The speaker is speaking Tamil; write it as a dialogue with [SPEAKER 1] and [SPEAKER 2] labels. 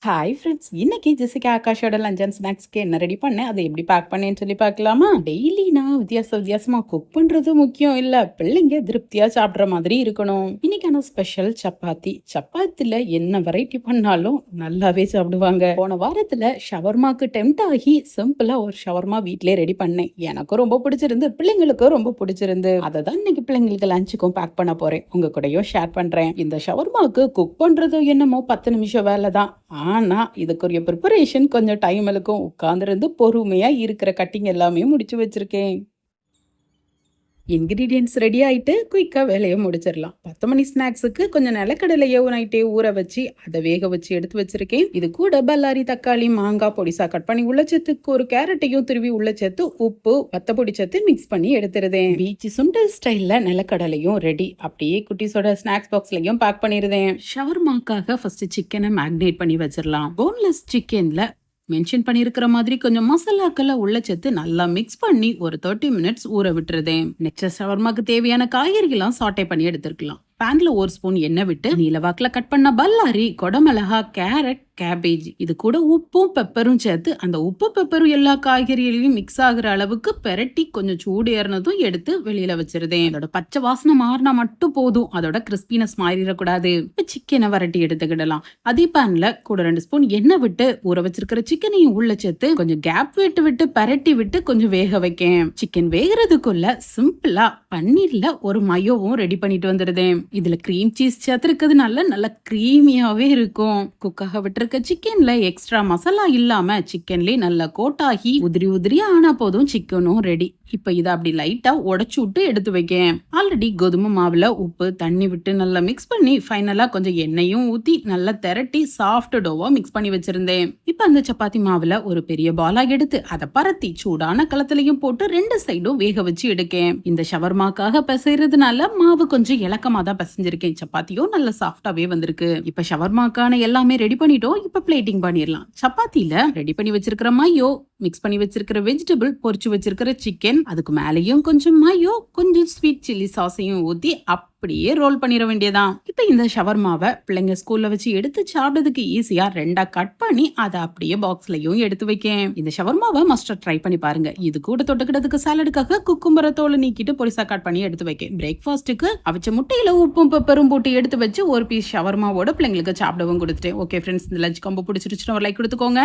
[SPEAKER 1] ஹாய் ஃப்ரெண்ட்ஸ், இன்னைக்கு ஜெசிகா ஆகாஷோட லஞ்ச் அண்ட் ஸ்நாக்ஸ்க்கு என்ன ரெடி பண்ணேன், அதை எப்படி பேக் பண்ணேன்னு சொல்லி பார்க்கலாமா? டெய்லி நான் வித்தியாசமா குக் பண்றது முக்கியம் இல்ல, பிள்ளைங்க திருப்தியா சாப்பிடுற மாதிரி இருக்கணும். இன்னைக்கான ஸ்பெஷல் சப்பாத்தி. சப்பாத்தில என்ன வெரைட்டி பண்ணாலும் நல்லாவே சாப்பிடுவாங்க. போன வாரத்துல ஷவர்மாக்கு டெம்ட் ஆகி சிம்பிளா ஒரு ஷவர்மா வீட்லயே ரெடி பண்ணேன். எனக்கும் ரொம்ப பிடிச்சிருந்து, பிள்ளைங்களுக்கும் ரொம்ப பிடிச்சிருந்து. அதை தான் இன்னைக்கு பிள்ளைங்களுக்கு லஞ்சுக்கும் பேக் பண்ண போறேன், உங்க கூடயும் ஷேர் பண்றேன். இந்த ஷவர்மாக்கு குக் பண்றது என்னமோ 10 நிமிஷம் வேலை தான். ஆனா இதுக்குரிய ப்ரிப்பரேஷன் கொஞ்சம் டைம் இருக்கும். உட்கார்ந்திருந்து பொறுமையா இருக்கிற கட்டிங் எல்லாமே முடிச்சு வச்சிருக்கேன். இன்கிரீடியன்ட்ஸ் ரெடி ஆயிட்டு குயிக்கா வேலையை முடிச்சிடலாம். 10 மணி ஸ்நாக்ஸுக்கு கொஞ்சம் நிலக்கடலையை நைட்டே ஊற வச்சு அதை வேக வச்சு எடுத்து வச்சிருக்கேன். இது கூட பல்லாரி, தக்காளி, மாங்காய் பொடிசா கட் பண்ணி உள்ள சேர்த்துக்கு ஒரு கேரட்டையும் துருவி உள்ள சேர்த்து உப்பு வத்தப்பொடி சேர்த்து மிக்ஸ் பண்ணி எடுத்துருதேன். பீச் சுண்டல் ஸ்டைல்ல நிலக்கடலையும் ரெடி. அப்படியே குட்டிஸோட ஸ்நாக்ஸ் பாக்ஸ்லயும் பேக் பண்ணிருந்தேன். ஷவர்மாக்காக ஃபர்ஸ்ட் சிக்கனை மேக்னேட் பண்ணி வச்சிடலாம். போன்லெஸ் சிக்கன்ல மென்ஷன் பண்ணியிருக்கிற மாதிரி கொஞ்சம் மசாலாக்களை உள்ள சேர்த்து நல்லா மிக்ஸ் பண்ணி ஒரு 30 மினிட்ஸ் ஊற விட்டுருதேன். நெக்ஸ்ட் ஷவர்மாக்கு தேவையான காய்கறிகள்லாம் சாட்டே பண்ணி எடுத்துருக்கலாம். பேன்ல 1 ஸ்பூன் எண்ணெய் விட்டு நீலவாக்குல கட் பண்ண பல்லாரி, கொடமிளகா, கேரட், கேபேஜ், இது கூட உப்பும் பெப்பரும் சேர்த்து அந்த உப்பு பெப்பரும் எல்லா காய்கறிகளையும் மிக்ஸ் ஆகுற அளவுக்கு பெரட்டி கொஞ்சம் சூடு ஏறினதும் எடுத்து வெளியில வச்சிருந்தேன். அதோட பச்சை வாசனை மாறினா மட்டும் போதும், அதோட கிறிஸ்பினஸ் மாறிடக்கூடாது. இப்ப சிக்கனை வரட்டி எடுத்துக்கிடலாம். அதே பேன்ல கூட 2 ஸ்பூன் எண்ணெய் விட்டு ஊற வச்சிருக்கிற சிக்கனையும் உள்ள சேர்த்து கொஞ்சம் கேப் விட்டு விட்டு பெரட்டி விட்டு கொஞ்சம் வேக வைக்கேன். சிக்கன் வேகிறதுக்குள்ள சிம்பிளா பன்னீர்ல ஒரு மயோவும் ரெடி பண்ணிட்டு வந்துருதேன். இதுல கிரீம் சீஸ் சேர்த்திருக்கிறதுனால நல்ல கிரீமியாவே இருக்கும். குக்காக விட்டுருக்க சிக்கன்ல எக்ஸ்ட்ரா மசாலா இல்லாம சிக்கன்லயே நல்லா கோட்டாகி உதிரி உதிரியா ஆனா போதும் சிக்கனும் ரெடி. இப்ப இதை அப்படி லைட்டா உடைச்சு விட்டு எடுத்து வைக்கேன். ஆல்ரெடி கோதுமை மாவுல உப்பு தண்ணி விட்டு நல்லா மிக்ஸ் பண்ணி ஃபைனலா கொஞ்சம் எண்ணெயும் ஊத்தி நல்லா திரட்டி சாஃப்ட் டோவா மிக்ஸ் பண்ணி வச்சிருந்தேன். இப்ப அந்த சப்பாத்தி மாவுல ஒரு பெரிய பாலா எடுத்து அதை பரத்தி சூடான களத்திலையும் போட்டு 2 சைடும் வேக வச்சு எடுக்கேன். இந்த ஷவர்மாக்காக பிசைறதுனால மாவு கொஞ்சம் இலக்கமா தான் பிசைஞ்சிருக்கேன். சப்பாத்தியும் நல்ல சாஃப்டாவே வந்திருக்கு. இப்ப ஷவர்மாக்கான எல்லாமே ரெடி பண்ணிட்டோம். இப்ப பிளேட்டிங் பண்ணிடலாம். சப்பாத்தில ரெடி பண்ணி வச்சிருக்கிற மயோ, மிக்ஸ் பண்ணி வச்சிருக்கிற வெஜிடபிள், பொரிச்சு வச்சிருக்கிற சிக்கன், அதுக்கு மேலேயும் கொஞ்சம் மயோ, கொஞ்சம் ஸ்வீட் சில்லி சாஸையும் ஊத்தி அப்படியே ரோல் பண்ணிட வேண்டியதான். இப்ப இந்த ஷவர்மாவை பிள்ளைங்க ஸ்கூல்ல வச்சு எடுத்து சாப்பிடுறதுக்கு ஈஸியா 2ஆ கட் பண்ணி அதை அப்படியே பாக்ஸ்லயும் எடுத்து வைக்கேன். இந்த ஷவர்மாவை மஸ்ட் ட்ரை பண்ணி பாருங்க. இது கூட தொட்டுக்கிறதுக்கு சாலடுக்காக குக்கும்பரை தோலை நீக்கிட்டு பொரிசா கட் பண்ணி எடுத்து வைக்கேன். பிரேக்ஃபாஸ்ட்டுக்கு அவிச்ச முட்டையில உப்பும் பெப்பரும் போட்டு எடுத்து வச்சு ஒரு பீஸ் ஷவர்மாவோட பிள்ளைங்களுக்கு சாப்பிடவும் கொடுத்துட்டேன். ஓகே ஃப்ரெண்ட்ஸ், இந்த லஞ்ச் காம்போ பிடிச்சிருச்சுன்னா ஒரு லைக் கொடுத்துக்கோங்க.